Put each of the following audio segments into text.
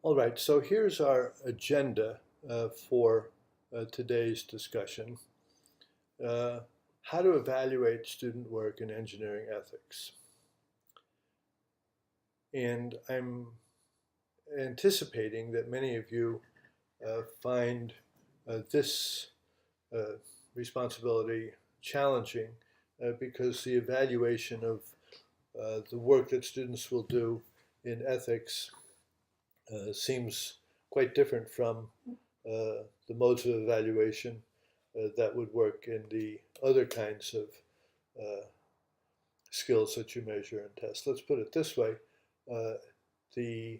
All right, so here's our agenda for today's discussion. Uh, how to evaluate student work in engineering ethics. And I'm anticipating that many of you find this uh, responsibility challenging because the evaluation of the work that students will do in ethics seems quite different from the modes of evaluation that would work in the other kinds of uh, skills that you measure and test. Let's put it this way. Uh, the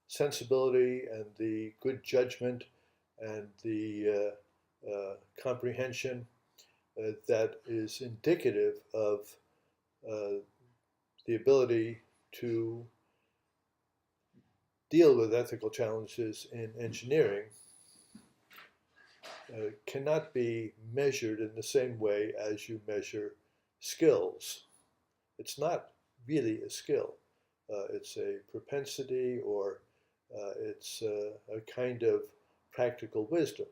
sensibility and the good judgment and the comprehension that is indicative of uh, the ability to deal with ethical challenges in engineering cannot be measured in the same way as you measure skills. It's not really a skill. It's a propensity or it's a kind of practical wisdom.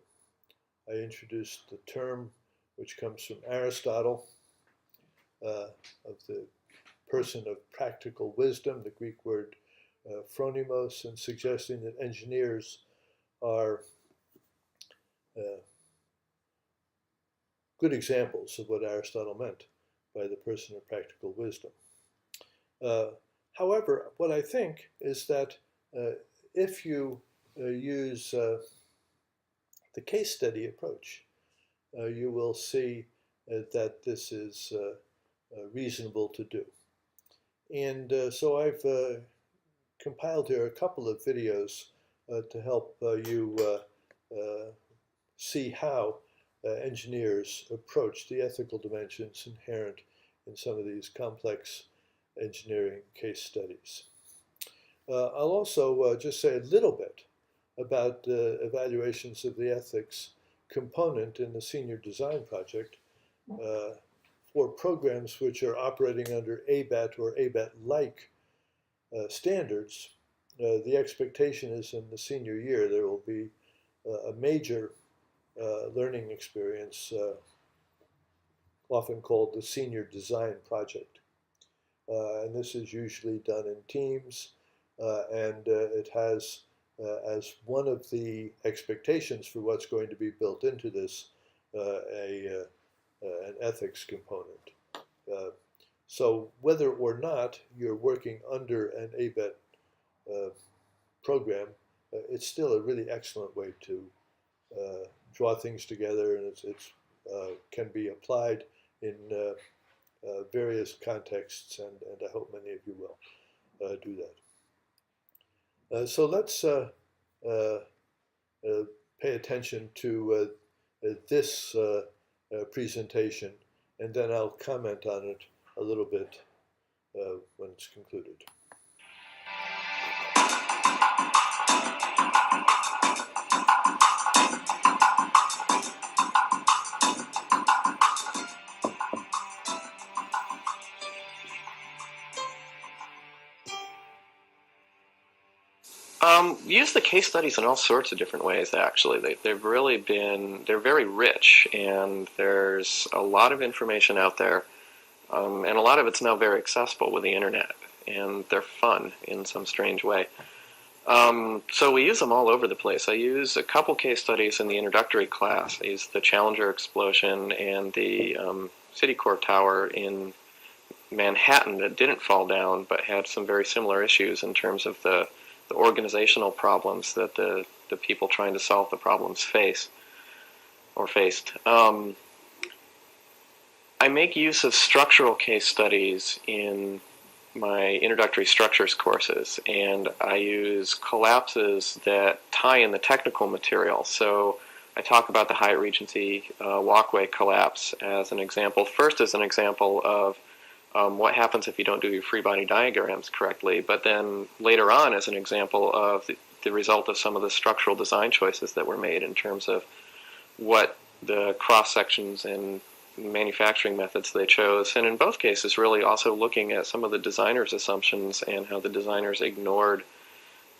I introduced the term which comes from Aristotle of the person of practical wisdom, the Greek word phronimos, and suggesting that engineers are uh, good examples of what Aristotle meant by the person of practical wisdom. Uh, However, what I think is that if you use the case study approach, you will see that this is reasonable to do. And so I've compiled here a couple of videos to help you see how engineers approach the ethical dimensions inherent in some of these complex engineering case studies. I'll also just say a little bit about evaluations of the ethics component in the senior design project for programs which are operating under ABET or ABET-like standards. The expectation is in the senior year there will be a major learning experience, often called the senior design project. And this is usually done in teams, and it has as one of the expectations for what's going to be built into this an ethics component. Uh, so whether or not you're working under an ABET program, it's still a really excellent way to draw things together, and it's can be applied in various contexts, and I hope many of you will do that. So let's uh, pay attention to this presentation, and then I'll comment on it a little bit when it's concluded. Use the case studies in all sorts of different ways, actually. They've really been, they're very rich, and there's a lot of information out there, and a lot of it's now very accessible with the internet, and they're fun in some strange way. So we use them all over the place. I use a couple case studies in the introductory class. I use the Challenger explosion and the Citicorp tower in Manhattan that didn't fall down, but had some very similar issues in terms of the organizational problems that the people trying to solve the problems faced. I make use of structural case studies in my introductory structures courses, and I use collapses that tie in the technical material. So I talk about the Hyatt Regency walkway collapse as an example. First as an example of what happens if you don't do your free body diagrams correctly, but then later on as an example of the result of some of the structural design choices that were made in terms of what the cross sections and manufacturing methods they chose, and in both cases really also looking at some of the designers' assumptions and how the designers ignored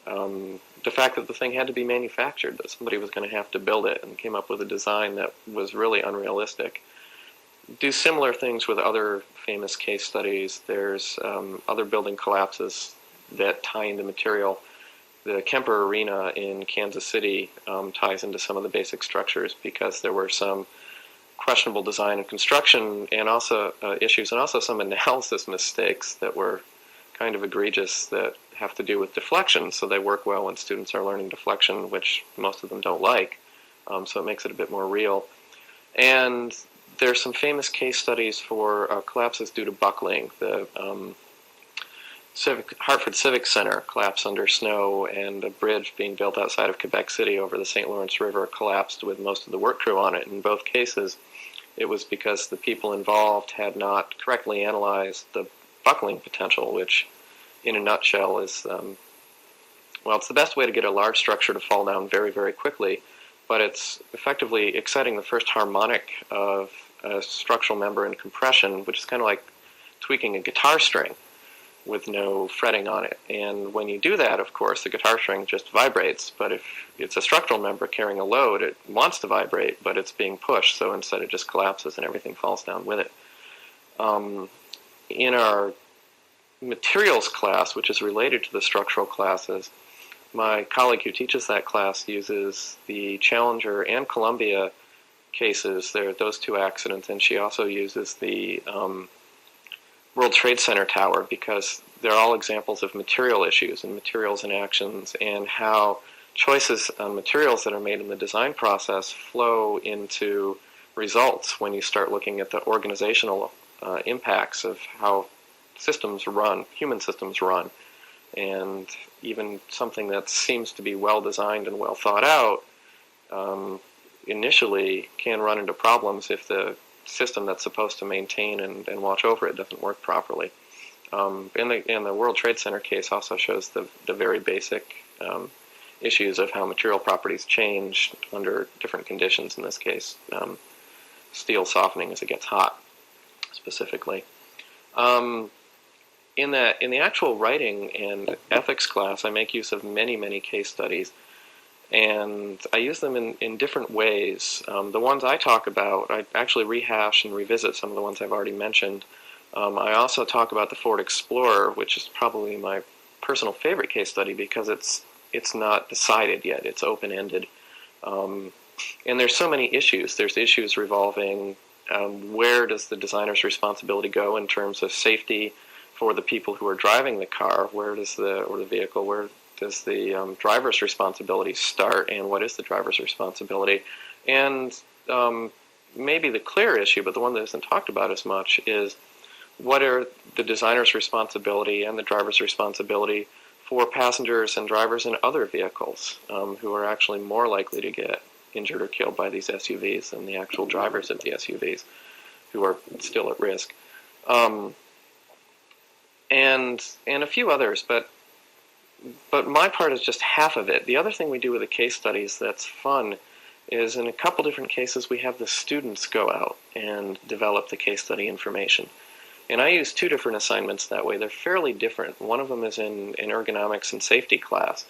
The fact that the thing had to be manufactured, that somebody was going to have to build it, and came up with a design that was really unrealistic. Do similar things with other famous case studies. There's other building collapses that tie into material. The Kemper Arena in Kansas City ties into some of the basic structures because there were some questionable design and construction and also issues, and also some analysis mistakes that were kind of egregious that have to do with deflection. So they work well when students are learning deflection, which most of them don't like. So it makes it a bit more real. And there's some famous case studies for collapses due to buckling. The Hartford Civic Center collapsed under snow, and a bridge being built outside of Quebec City over the St. Lawrence River collapsed with most of the work crew on it. In both cases, it was because the people involved had not correctly analyzed the buckling potential, which in a nutshell is, well, it's the best way to get a large structure to fall down very, very quickly, but it's effectively exciting the first harmonic of a structural member in compression, which is kind of like tweaking a guitar string with no fretting on it. And when you do that, of course, the guitar string just vibrates, but if it's a structural member carrying a load, it wants to vibrate, but it's being pushed, so instead it just collapses and everything falls down with it. In our materials class, which is related to the structural classes, my colleague who teaches that class uses the Challenger and Columbia cases, those two accidents, and she also uses the World Trade Center tower because they're all examples of material issues and materials and actions, and how choices on materials that are made in the design process flow into results when you start looking at the organizational impacts of how systems run, human systems run. And even something that seems to be well designed and well thought out initially can run into problems if the system that's supposed to maintain and watch over it doesn't work properly. And the World Trade Center case also shows the very basic issues of how material properties change under different conditions, in this case steel softening as it gets hot specifically. In the actual writing and ethics class, I make use of many, many case studies, and I use them in different ways. The ones I talk about, I actually rehash and revisit some of the ones I've already mentioned. I also talk about the Ford Explorer, which is probably my personal favorite case study because it's not decided yet. It's open-ended. And there's so many issues. There's issues revolving where does the designer's responsibility go in terms of safety for the people who are driving the car, or the vehicle, where does the driver's responsibility start, and what is the driver's responsibility? And maybe the clear issue, but the one that isn't talked about as much, is what are the designer's responsibility and the driver's responsibility for passengers and drivers in other vehicles who are actually more likely to get injured or killed by these SUVs than the actual drivers of the SUVs, who are still at risk. And a few others, but my part is just half of it. The other thing we do with the case studies that's fun is in a couple different cases we have the students go out and develop the case study information. And I use two different assignments that way. They're fairly different. One of them is in ergonomics and safety class.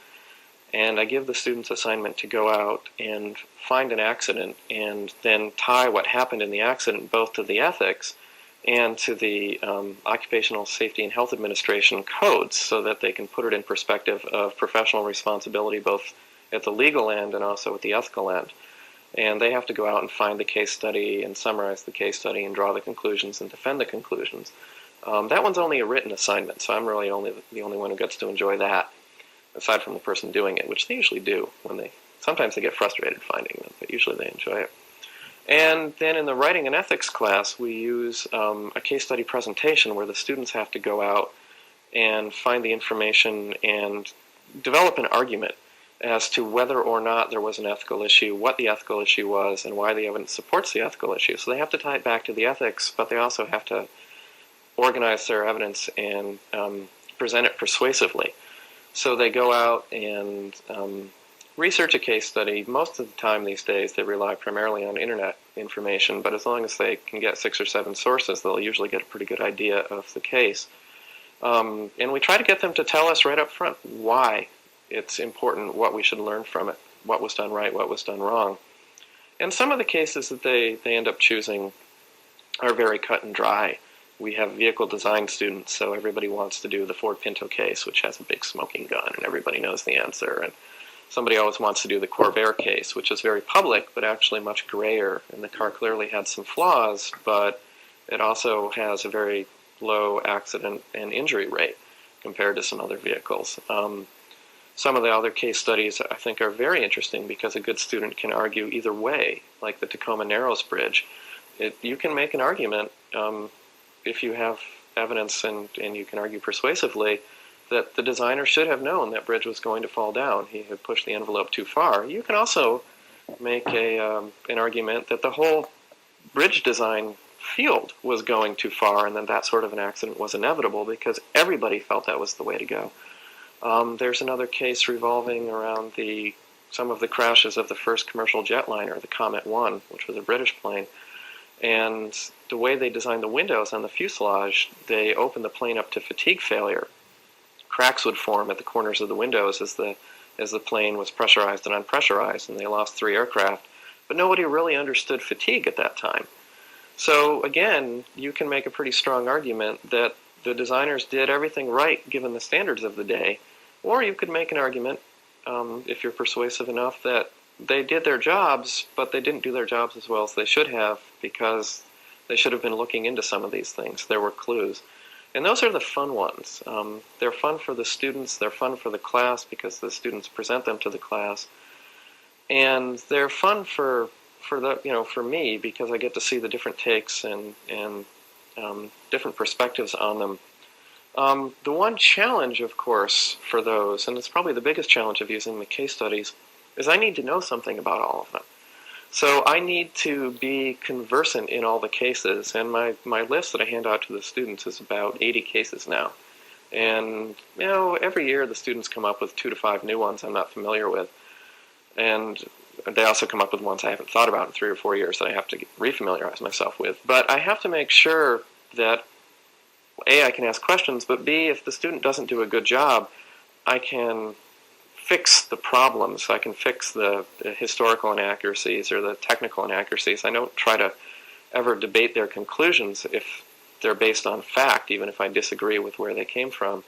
And I give the students assignment to go out and find an accident and then tie what happened in the accident both to the ethics and to the Occupational Safety and Health Administration codes so that they can put it in perspective of professional responsibility both at the legal end and also at the ethical end. And they have to go out and find the case study and summarize the case study and draw the conclusions and defend the conclusions. That one's only a written assignment, so I'm really the only one who gets to enjoy that, aside from the person doing it, which they usually do. Sometimes they get frustrated finding them, but usually they enjoy it. And then in the writing and ethics class, we use a case study presentation where the students have to go out and find the information and develop an argument as to whether or not there was an ethical issue, what the ethical issue was, and why the evidence supports the ethical issue. So they have to tie it back to the ethics, but they also have to organize their evidence and present it persuasively. So they go out and research a case study. Most of the time these days they rely primarily on internet information, but as long as they can get 6 or 7 sources, they'll usually get a pretty good idea of the case. And we try to get them to tell us right up front why it's important what we should learn from it, what was done right, what was done wrong. And some of the cases that they end up choosing are very cut and dry. We have vehicle design students, so everybody wants to do the Ford Pinto case, which has a big smoking gun, and everybody knows the answer. And somebody always wants to do the Corvair case, which is very public, but actually much grayer. And the car clearly had some flaws, but it also has a very low accident and injury rate compared to some other vehicles. Some of the other case studies I think are very interesting because a good student can argue either way, like the Tacoma Narrows Bridge. You can make an argument if you have evidence and you can argue persuasively that the designer should have known that bridge was going to fall down. He had pushed the envelope too far. You can also make an argument that the whole bridge design field was going too far and then that sort of an accident was inevitable because everybody felt that was the way to go. There's another case revolving around some of the crashes of the first commercial jetliner, the Comet 1, which was a British plane. And the way they designed the windows on the fuselage, they opened the plane up to fatigue failure. Cracks would form at the corners of the windows as the plane was pressurized and unpressurized, and they lost 3 aircraft. But nobody really understood fatigue at that time. So again, you can make a pretty strong argument that the designers did everything right given the standards of the day, or you could make an argument, if you're persuasive enough, that they did their jobs, but they didn't do their jobs as well as they should have because they should have been looking into some of these things. There were clues. And those are the fun ones. They're fun for the students, they're fun for the class because the students present them to the class. And they're fun for me because I get to see the different takes and different perspectives on them. The one challenge, of course, for those, and it's probably the biggest challenge of using the case studies, is I need to know something about all of them. So I need to be conversant in all the cases, and my list that I hand out to the students is about 80 cases now. And, every year the students come up with 2 to 5 new ones I'm not familiar with. And they also come up with ones I haven't thought about in 3 or 4 years that I have to refamiliarize myself with. But I have to make sure that, A, I can ask questions, but B, if the student doesn't do a good job, I can fix the problems. I can fix the historical inaccuracies or the technical inaccuracies. I don't try to ever debate their conclusions if they're based on fact, even if I disagree with where they came from.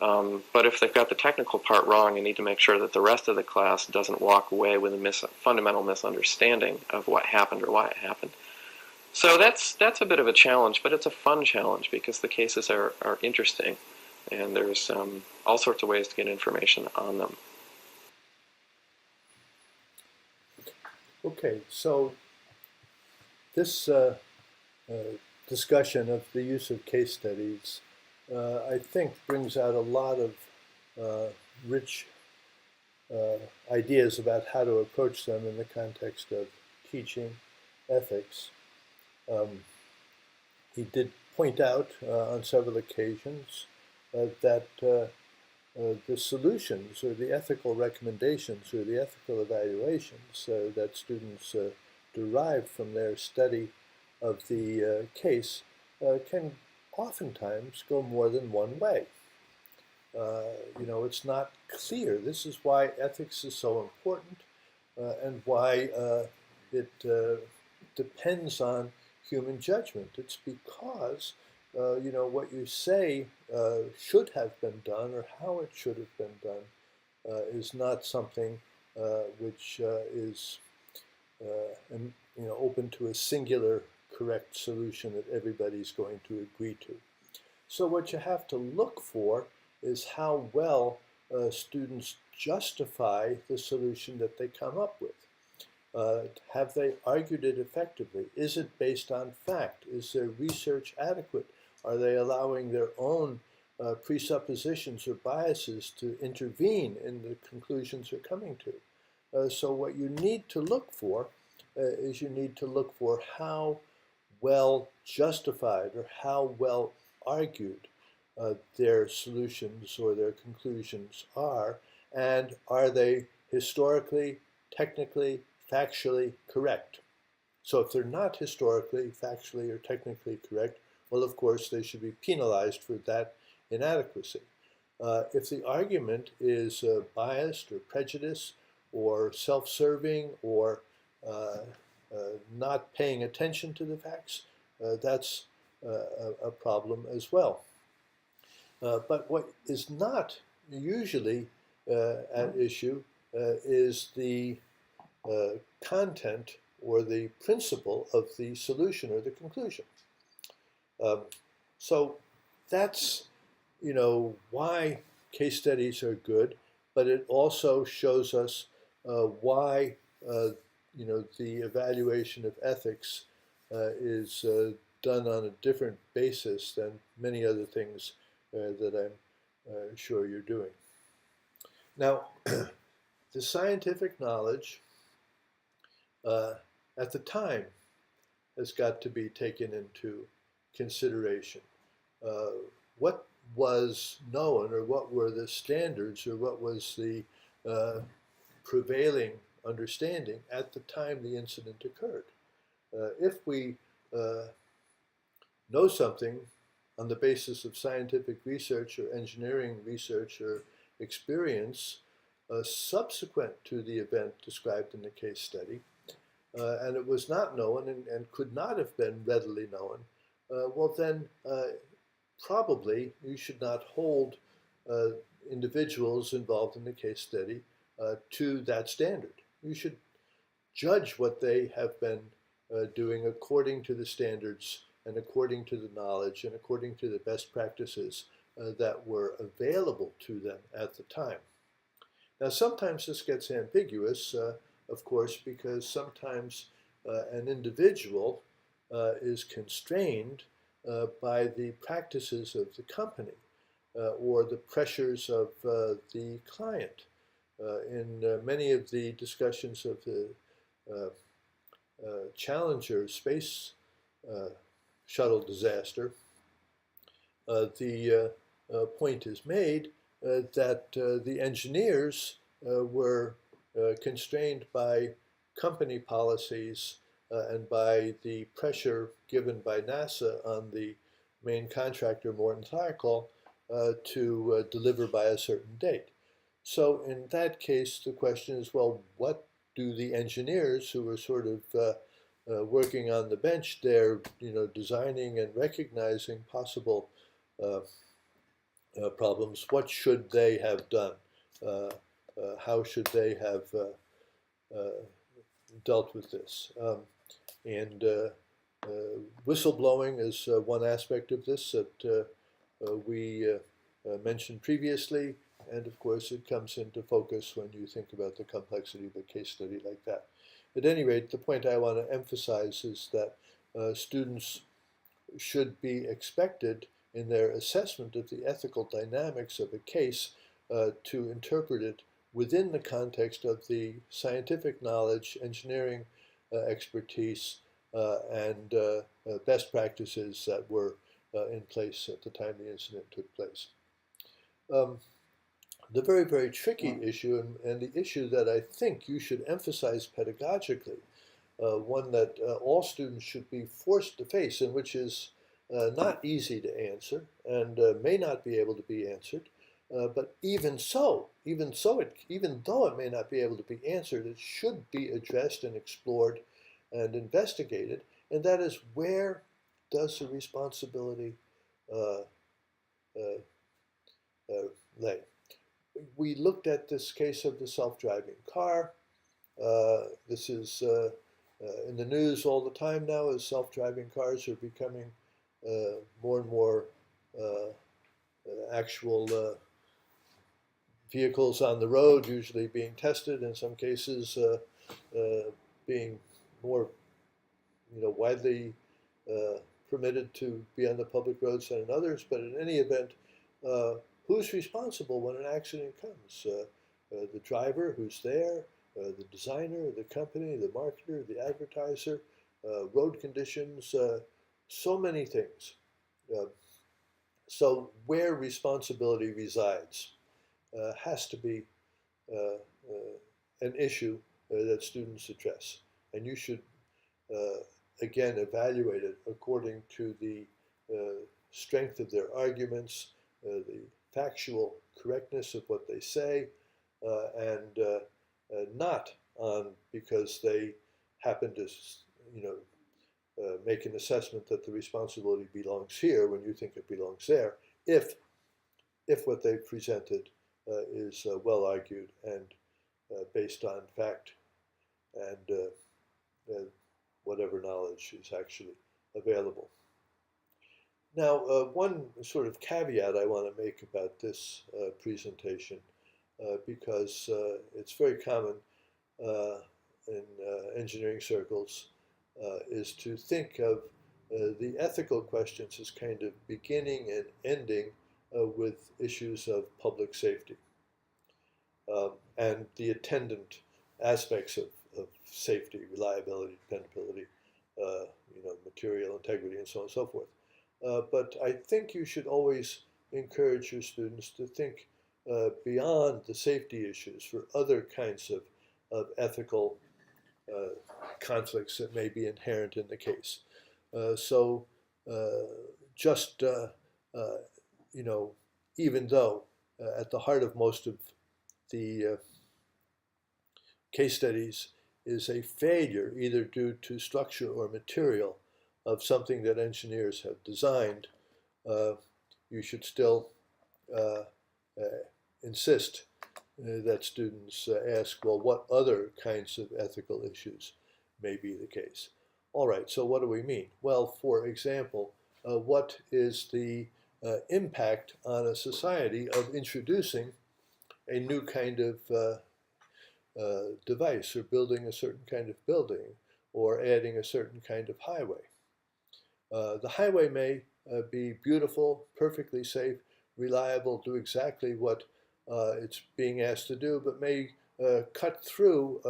But if they've got the technical part wrong, I need to make sure that the rest of the class doesn't walk away with a fundamental misunderstanding of what happened or why it happened. So that's a bit of a challenge, but it's a fun challenge because the cases are interesting, and there's all sorts of ways to get information on them. Okay, so this discussion of the use of case studies, I think, brings out a lot of rich ideas about how to approach them in the context of teaching ethics. He did point out on several occasions that the solutions or the ethical recommendations or the ethical evaluations that students derive from their study of the case can oftentimes go more than one way. It's not clear. This is why ethics is so important and why it depends on human judgment. It's because what you say should have been done or how it should have been done is not something which is open to a singular correct solution that everybody's going to agree to. So what you have to look for is how well students justify the solution that they come up with. Have they argued it effectively? Is it based on fact? Is their research adequate? Are they allowing their own presuppositions or biases to intervene in the conclusions they're coming to? So what you need to look for is you need to look for how well justified or how well argued their solutions or their conclusions are, and are they historically, technically, factually correct? So if they're not historically, factually, or technically correct, well, of course, they should be penalized for that inadequacy. If the argument is biased or prejudiced or self-serving or not paying attention to the facts, that's a problem as well. But what is not usually at issue is the content or the principle of the solution or the conclusion. So that's, why case studies are good, but it also shows us why, the evaluation of ethics is done on a different basis than many other things that I'm sure you're doing. Now, the scientific knowledge at the time has got to be taken into consideration. What was known, or what were the standards, or what was the prevailing understanding at the time the incident occurred? If we know something on the basis of scientific research or engineering research or experience subsequent to the event described in the case study, and it was not known and could not have been readily known, well then probably you should not hold individuals involved in the case study to that standard. You should judge what they have been doing according to the standards and according to the knowledge and according to the best practices that were available to them at the time. Now, sometimes this gets ambiguous, of course, because sometimes an individual is constrained by the practices of the company or the pressures of the client. In many of the discussions of the Challenger space shuttle disaster, the point is made that the engineers were constrained by company policies and by the pressure given by NASA on the main contractor, Morton Thiokol, to deliver by a certain date. So in that case, the question is, well, what do the engineers who were sort of working on the bench there, designing and recognizing possible problems, what should they have done? How should they have dealt with this? And whistleblowing is one aspect of this that we mentioned previously, and of course it comes into focus when you think about the complexity of a case study like that. At any rate, the point I want to emphasize is that students should be expected in their assessment of the ethical dynamics of a case to interpret it within the context of the scientific knowledge, engineering expertise, and best practices that were in place at the time the incident took place. The very, very tricky issue, and the issue that I think you should emphasize pedagogically, one that all students should be forced to face, and which is not easy to answer and may not be able to be answered, but even though it may not be able to be answered, it should be addressed and explored and investigated, and that is, where does the responsibility lay? We looked at this case of the self-driving car. This is in the news all the time now, as self-driving cars are becoming more and more actual vehicles on the road, usually being tested, in some cases being more widely permitted to be on the public roads than in others. But in any event, who's responsible when an accident comes? The driver who's there, the designer, the company, the marketer, the advertiser, road conditions, so many things. So where responsibility resides has to be an issue that students address. And you should, again, evaluate it according to the strength of their arguments, the factual correctness of what they say, and not on because they happen to, you know, make an assessment that the responsibility belongs here when you think it belongs there, if what they've presented is well argued and based on fact and whatever knowledge is actually available. Now, one sort of caveat I want to make about this presentation, because it's very common in engineering circles, is to think of the ethical questions as kind of beginning and ending with issues of public safety and the attendant aspects of safety, reliability, dependability, material integrity, and so on and so forth. But I think you should always encourage your students to think beyond the safety issues for other kinds of ethical conflicts that may be inherent in the case. Even though at the heart of most of the case studies is a failure, either due to structure or material, of something that engineers have designed, you should still insist that students ask, well, what other kinds of ethical issues may be the case? All right, so what do we mean? Well, for example, what is the impact on a society of introducing a new kind of device, or building a certain kind of building, or adding a certain kind of highway? The highway may be beautiful, perfectly safe, reliable, do exactly what it's being asked to do, but may cut through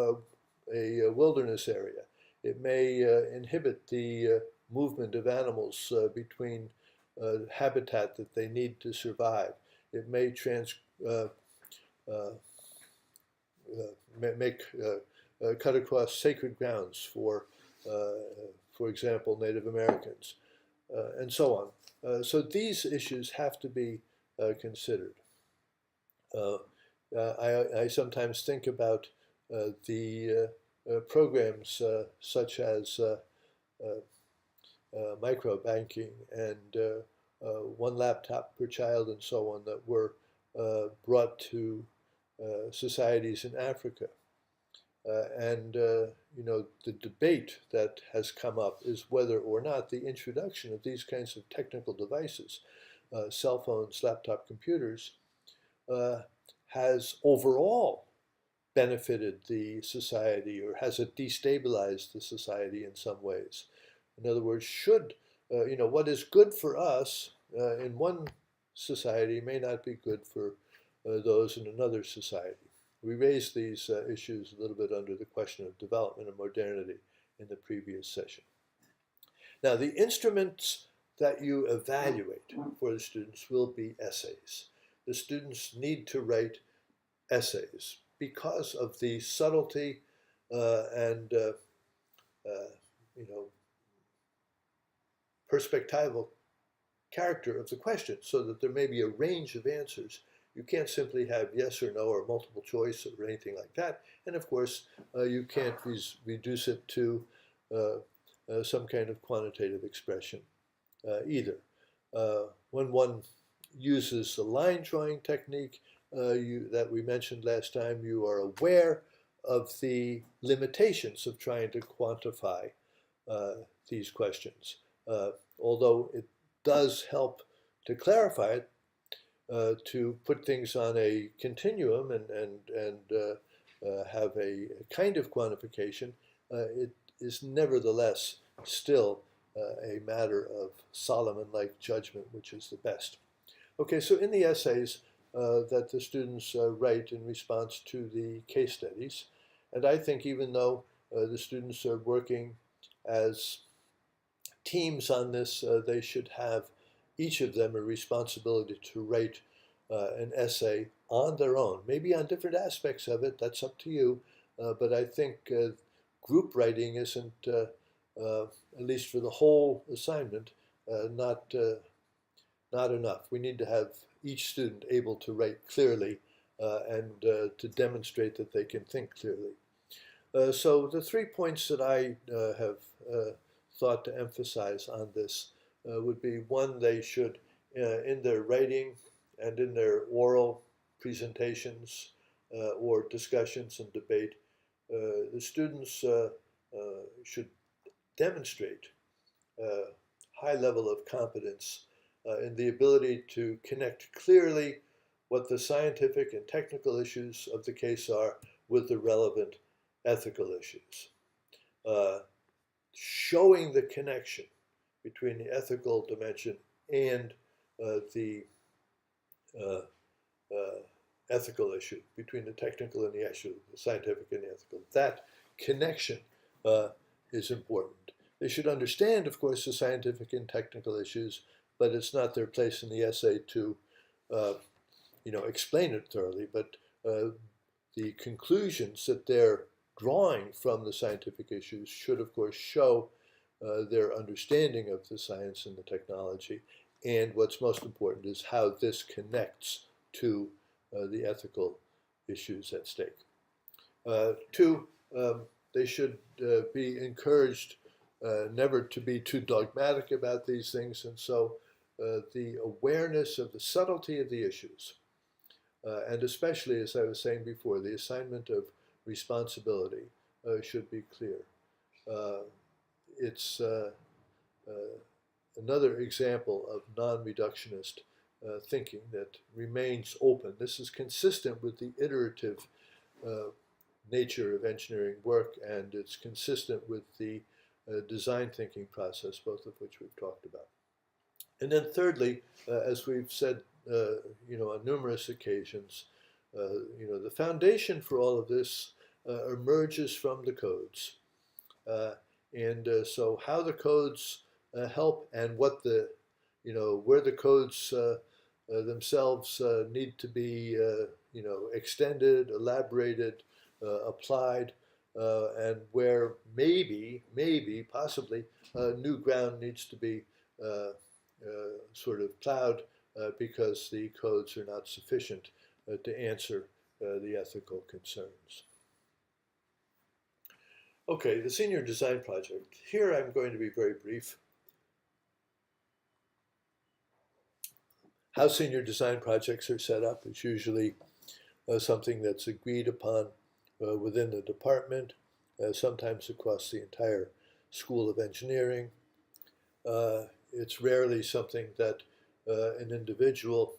a wilderness area. It may inhibit the movement of animals between habitat that they need to survive. It may cut across sacred grounds for example, Native Americans, and so on. So these issues have to be considered. I sometimes think about the programs such as micro-banking and one laptop per child and so on that were brought to societies in Africa. The debate that has come up is whether or not the introduction of these kinds of technical devices, cell phones, laptop computers, has overall benefited the society, or has it destabilized the society in some ways? In other words, what is good for us in one society may not be good for those in another society. We raised these issues a little bit under the question of development and modernity in the previous session. Now, the instruments that you evaluate for the students will be essays. The students need to write essays because of the subtlety and perspectival character of the question, so that there may be a range of answers. You can't simply have yes or no or multiple choice or anything like that. And of course, you can't reduce it to some kind of quantitative expression either. When one uses the line drawing technique that we mentioned last time, you are aware of the limitations of trying to quantify these questions. Although it does help to clarify it, to put things on a continuum and have a kind of quantification, it is nevertheless still a matter of Solomon-like judgment, which is the best. Okay, so in the essays that the students write in response to the case studies, and I think even though the students are working as teams on this, they should have each of them a responsibility to write an essay on their own, maybe on different aspects of it, that's up to you, but I think group writing isn't, at least for the whole assignment, not enough. We need to have each student able to write clearly and to demonstrate that they can think clearly. So the 3 points that I have thought to emphasize on this would be: one, they should, in their writing and in their oral presentations or discussions and debate, the students should demonstrate a high level of competence in the ability to connect clearly what the scientific and technical issues of the case are with the relevant ethical issues. Showing the connection between the ethical dimension and the ethical issue, between the technical and the issue, the scientific and the ethical. That connection is important. They should understand, of course, the scientific and technical issues, but it's not their place in the essay to, explain it thoroughly. But the conclusions that they're drawing from the scientific issues should, of course, show their understanding of the science and the technology. And what's most important is how this connects to the ethical issues at stake. Two, they should be encouraged never to be too dogmatic about these things, and so the awareness of the subtlety of the issues, and especially, as I was saying before, the assignment of responsibility should be clear. It's another example of non-reductionist thinking that remains open. This is consistent with the iterative nature of engineering work, and it's consistent with the design thinking process, both of which we've talked about. And then thirdly, as we've said on numerous occasions, the foundation for all of this emerges from the codes. So how the codes help, and what the, where the codes themselves need to be, extended, elaborated, applied, and where maybe, possibly, new ground needs to be sort of plowed because the codes are not sufficient to answer the ethical concerns. Okay, the senior design project. Here I'm going to be very brief. How senior design projects are set up is usually something that's agreed upon within the department, sometimes across the entire School of Engineering. It's rarely something that an individual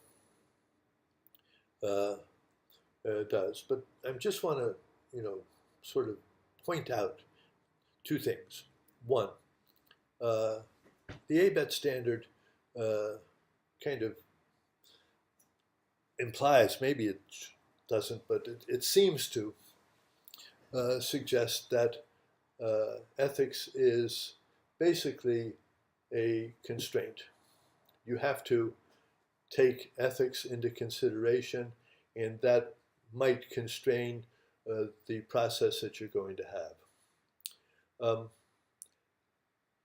does, but I just want to, sort of point out two things. One, the ABET standard kind of implies, maybe it doesn't, but it seems to suggest that ethics is basically a constraint. You have to take ethics into consideration, and that might constrain the process that you're going to have.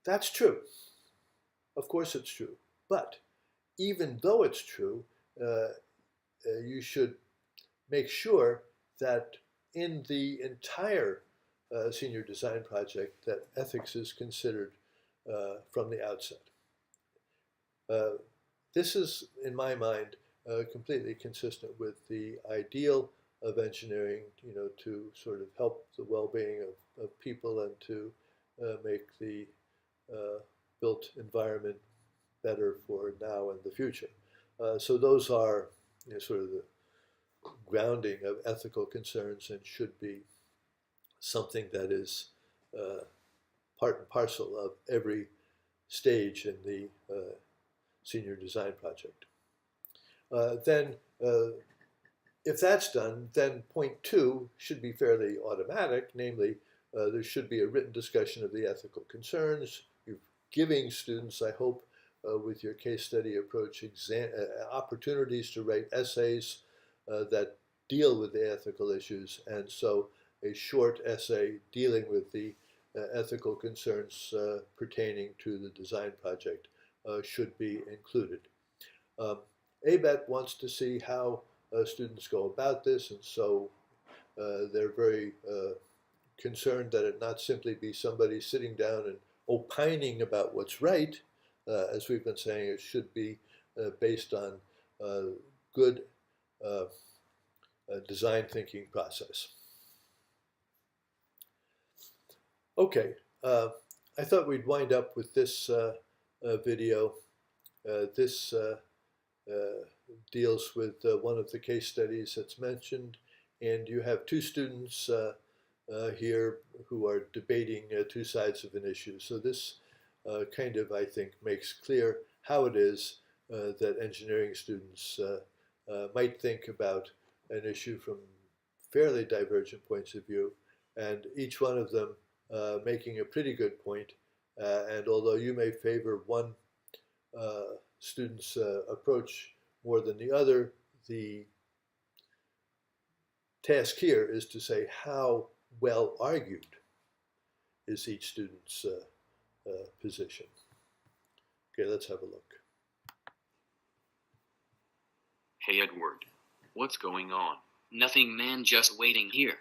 That's true. Of course it's true. But even though it's true, you should make sure that in the entire senior design project that ethics is considered from the outset. This is, in my mind, completely consistent with the ideal of engineering, to sort of help the well-being of people and to make the built environment better for now and the future. So those are sort of the grounding of ethical concerns, and should be something that is part and parcel of every stage in the senior design project. Then, if that's done, then point two should be fairly automatic, namely, there should be a written discussion of the ethical concerns. You're giving students, I hope, with your case study approach, opportunities to write essays that deal with the ethical issues, and so a short essay dealing with the ethical concerns pertaining to the design project should be included. ABET wants to see how students go about this, and so they're very concerned that it not simply be somebody sitting down and opining about what's right. As we've been saying, it should be based on good design thinking process. Okay, I thought we'd wind up with this video. This deals with one of the case studies that's mentioned, and you have two students here who are debating two sides of an issue. So this kind of, I think, makes clear how it is that engineering students might think about an issue from fairly divergent points of view, and each one of them making a pretty good point. And although you may favor one student's approach more than the other, the task here is to say how well argued is each student's position. Okay, let's have a look. Hey Edward, what's going on? Nothing, man, just waiting here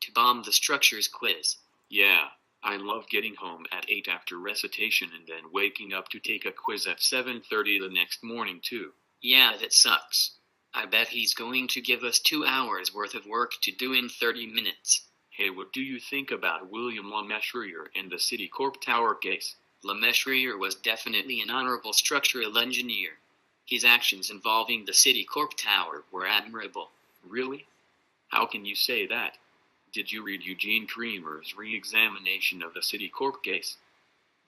to bomb the structures quiz. Yeah, I love getting home at 8 after recitation and then waking up to take a quiz at 7:30 the next morning too. Yeah, that sucks. I bet he's going to give us 2 hours worth of work to do in 30 minutes. Hey, what do you think about William Lemaitre and the Citicorp Tower case? Lemaitre was definitely an honorable structural engineer. His actions involving the Citicorp Tower were admirable. Really? How can you say that? Did you read Eugene Creamer's re-examination of the Citicorp case?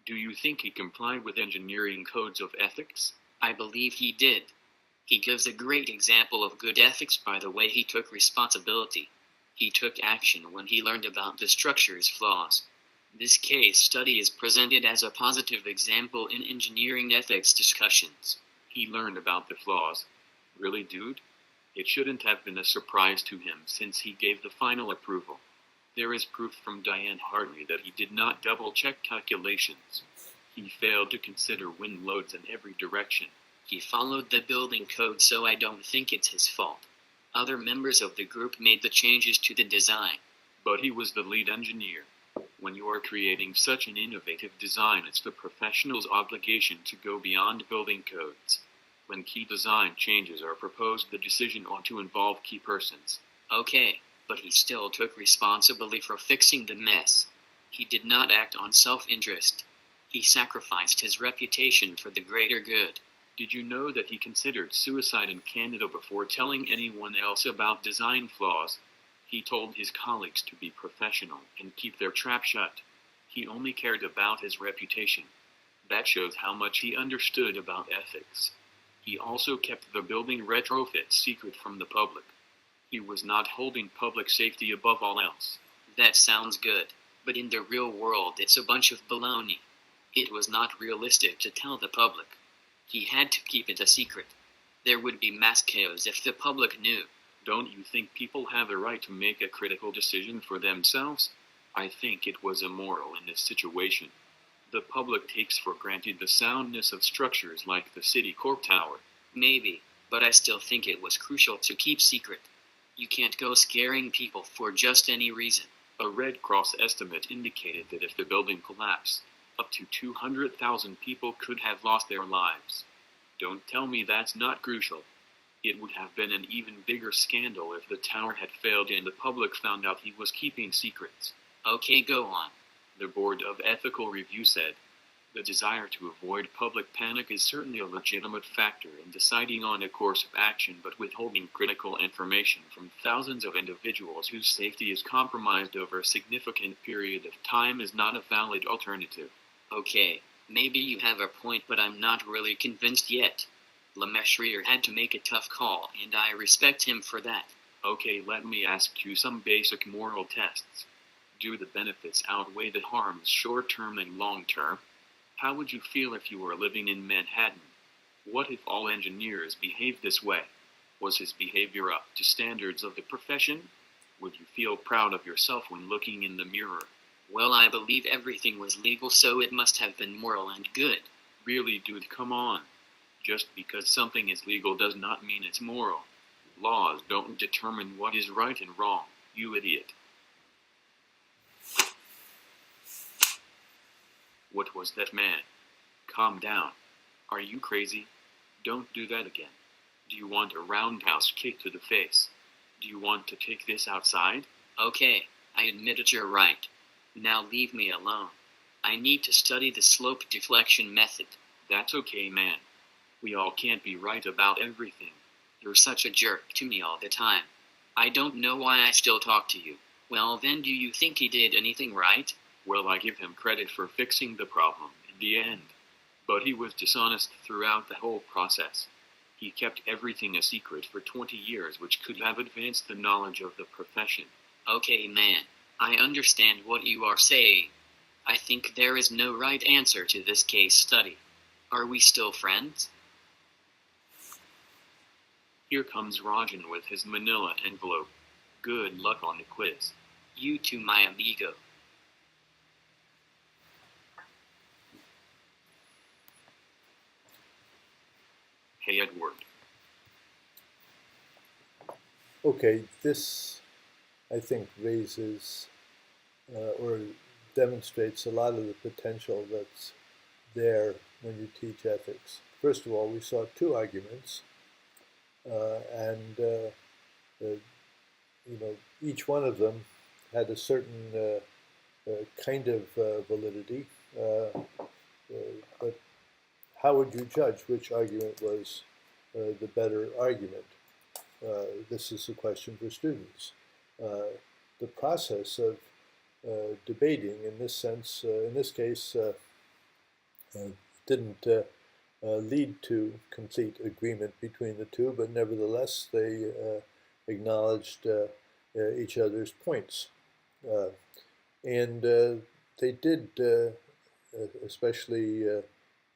Do you think he complied with engineering codes of ethics? I believe he did. He gives a great example of good ethics by the way he took responsibility. He took action when he learned about the structure's flaws. This case study is presented as a positive example in engineering ethics discussions. He learned about the flaws. Really, dude? It shouldn't have been a surprise to him since he gave the final approval. There is proof from Diane Hartley that he did not double-check calculations. He failed to consider wind loads in every direction. He followed the building code, so I don't think it's his fault. Other members of the group made the changes to the design. But he was the lead engineer. When you are creating such an innovative design, it's the professional's obligation to go beyond building codes. When key design changes are proposed, the decision ought to involve key persons. Okay, but he still took responsibility for fixing the mess. He did not act on self-interest. He sacrificed his reputation for the greater good. Did you know that he considered suicide in Canada before telling anyone else about design flaws? He told his colleagues to be professional and keep their trap shut. He only cared about his reputation. That shows how much he understood about ethics. He also kept the building retrofit secret from the public. He was not holding public safety above all else. That sounds good, but in the real world it's a bunch of baloney. It was not realistic to tell the public. He had to keep it a secret. There would be mass chaos if the public knew. Don't you think people have a right to make a critical decision for themselves? I think it was immoral in this situation. The public takes for granted the soundness of structures like the Citicorp Tower. Maybe, but I still think it was crucial to keep secret. You can't go scaring people for just any reason. A Red Cross estimate indicated that if the building collapsed, up to 200,000 people could have lost their lives. Don't tell me that's not crucial. It would have been an even bigger scandal if the tower had failed and the public found out he was keeping secrets. Okay, go on. The Board of Ethical Review said, the desire to avoid public panic is certainly a legitimate factor in deciding on a course of action, but withholding critical information from thousands of individuals whose safety is compromised over a significant period of time is not a valid alternative. Okay, maybe you have a point, but I'm not really convinced yet. Lemaitre had to make a tough call, and I respect him for that. Okay, let me ask you some basic moral tests. Do the benefits outweigh the harms short-term and long-term? How would you feel if you were living in Manhattan? What if all engineers behaved this way? Was his behavior up to standards of the profession? Would you feel proud of yourself when looking in the mirror? Well, I believe everything was legal, so it must have been moral and good. Really, dude, come on. Just because something is legal does not mean it's moral. Laws don't determine what is right and wrong, you idiot. What was that, man? Calm down. Are you crazy? Don't do that again. Do you want a roundhouse kick to the face? Do you want to take this outside? Okay, I admit that you're right. Now leave me alone. I need to study the slope deflection method. That's okay, man. We all can't be right about everything. You're such a jerk to me all the time. I don't know why I still talk to you. Well then, do you think he did anything right? Well, I give him credit for fixing the problem in the end. But he was dishonest throughout the whole process. He kept everything a secret for 20 years, which could have advanced the knowledge of the profession. Okay, man. I understand what you are saying. I think there is no right answer to this case study. Are we still friends? Here comes Rajan with his manila envelope. Good luck on the quiz. You too, my amigo. Hey, Edward. Okay, this I think raises or demonstrates a lot of the potential that's there when you teach ethics. First of all, we saw two arguments, and each one of them had a certain kind of validity. But how would you judge which argument was the better argument? This is a question for students. The process of debating, in this case, didn't lead to complete agreement between the two, but nevertheless they acknowledged each other's points. And they did, especially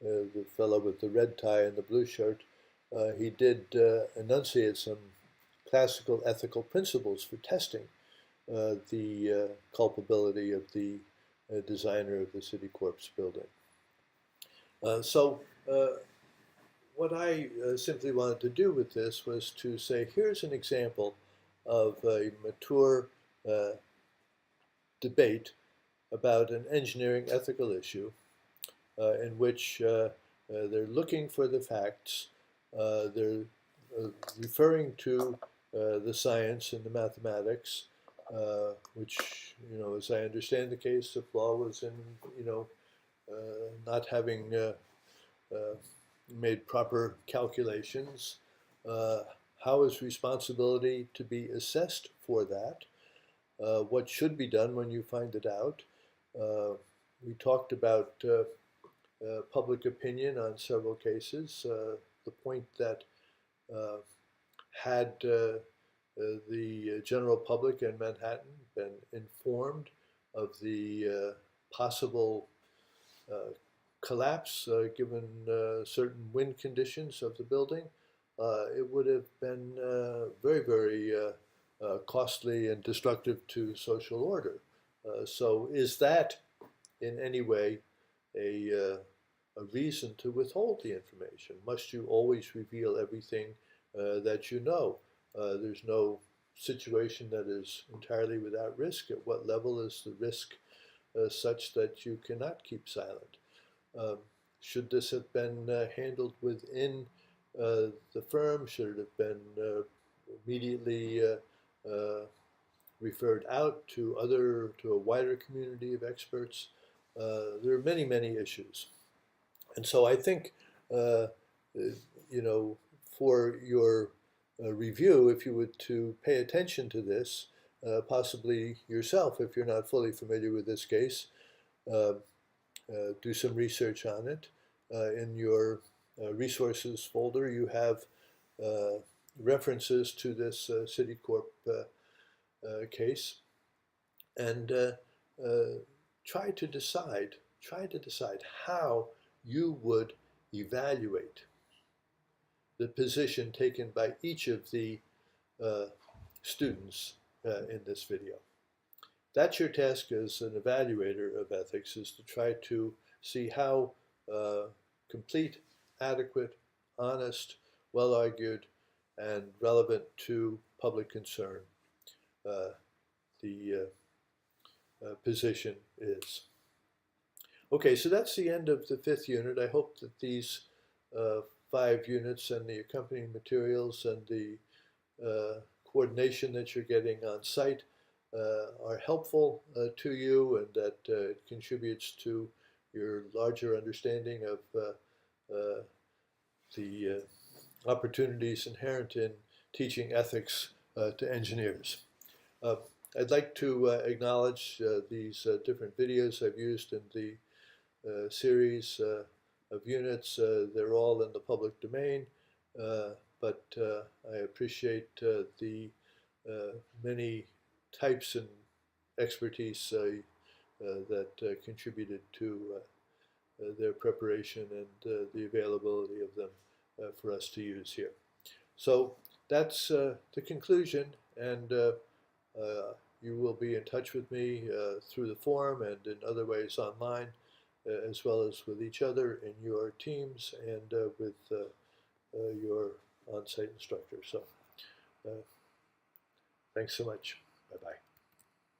the fellow with the red tie and the blue shirt, he did enunciate some classical ethical principles for testing the culpability of the designer of the Citicorp's building. So what I simply wanted to do with this was to say, here's an example of a mature debate about an engineering ethical issue in which they're looking for the facts, they're referring to the science and the mathematics, which, as I understand the case, the flaw was in, not having made proper calculations. How is responsibility to be assessed for that? What should be done when you find it out? We talked about public opinion on several cases. The point that had the general public in Manhattan been informed of the possible collapse given certain wind conditions of the building, it would have been very, very costly and destructive to social order. So is that in any way a reason to withhold the information? Must you always reveal everything that you know? There's no situation that is entirely without risk. At what level is the risk such that you cannot keep silent? Should this have been handled within the firm? Should it have been immediately referred out to a wider community of experts? There are many, many issues. And so I think, for your review, if you were to pay attention to this, possibly yourself, if you're not fully familiar with this case, do some research on it. In your resources folder, you have references to this Citicorp case, and try to decide how you would evaluate the position taken by each of the students in this video. That's your task as an evaluator of ethics, is to try to see how complete, adequate, honest, well argued, and relevant to public concern the position is. Okay, so that's the end of the 5th unit. I hope that these 5 units and the accompanying materials and the coordination that you're getting on site are helpful to you, and that it contributes to your larger understanding of the opportunities inherent in teaching ethics to engineers. I'd like to acknowledge these different videos I've used in the series of units. They're all in the public domain, but I appreciate the many types and expertise that contributed to their preparation and the availability of them for us to use here. So that's the conclusion, and you will be in touch with me through the forum and in other ways online, as well as with each other in your teams and with your on-site instructor. So thanks so much. Bye-bye.